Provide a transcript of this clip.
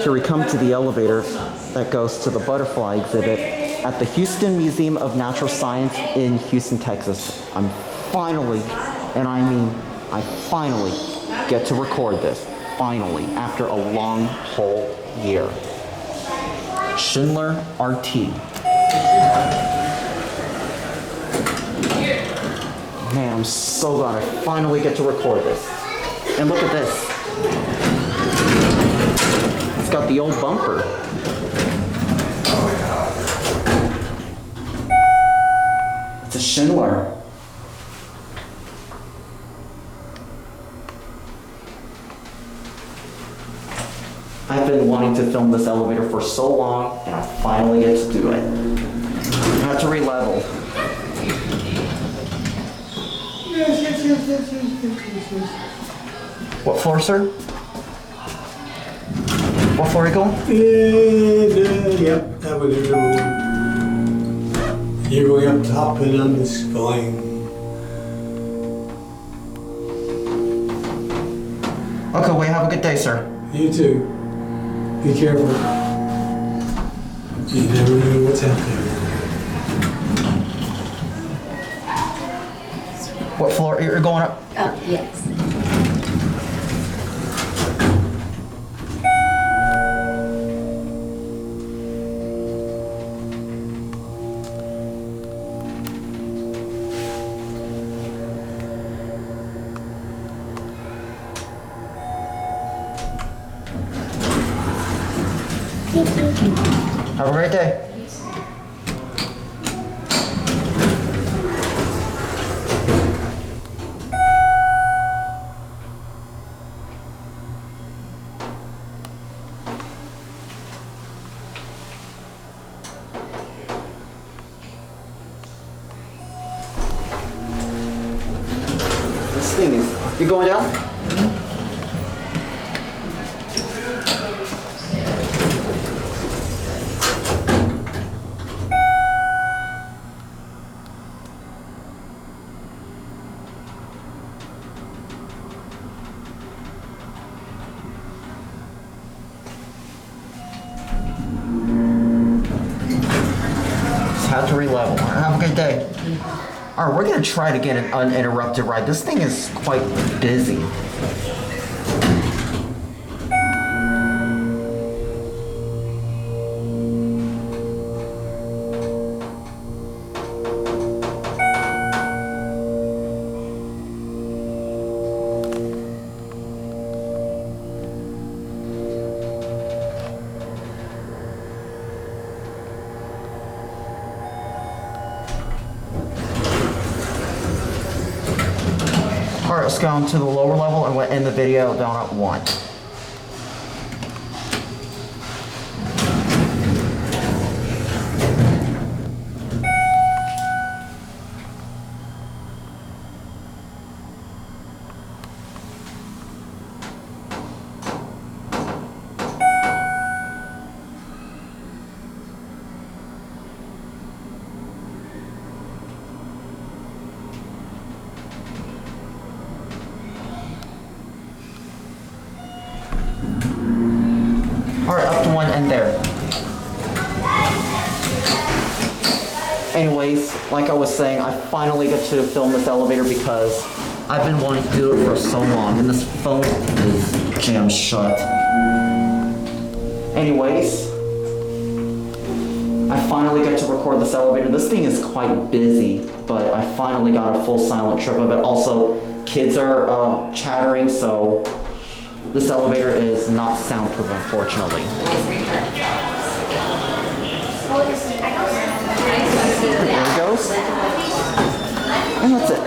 Here we come to the elevator that goes to the butterfly exhibit at the Houston Museum of Natural Science in Houston, Texas. I'm finally, and I mean I finally get to record this, finally, after a long whole year. Schindler RT. Man, I'm so glad I finally get to record this. And look at this. It's got the old bumper. It's a Schindler. I've been wanting to film this elevator for so long, and I finally get to do it. I have to re-level. What floor, sir? What floor are you going? Yep, that would be the one. You're going up top and I'm just going. Okay, well, have a good day, sir. You too. Be careful. You never know what's out there. What floor? You're going up? Yes. Have a great day. This thing is, you going down? Have to re-level. Have a good day. All right, we're gonna try to get an uninterrupted ride. This thing is quite busy. All right, let's go on to the lower level and we'll end the video down at 1. All right, up to 1 and there. Anyways, like I was saying, I finally get to film this elevator because I've been wanting to do it for so long, and this phone is jammed shut. Anyways, I finally get to record this elevator. This thing is quite busy, but I finally got a full silent trip of it. Also, kids are chattering, so this elevator is not soundproof, unfortunately. There it goes. And that's it.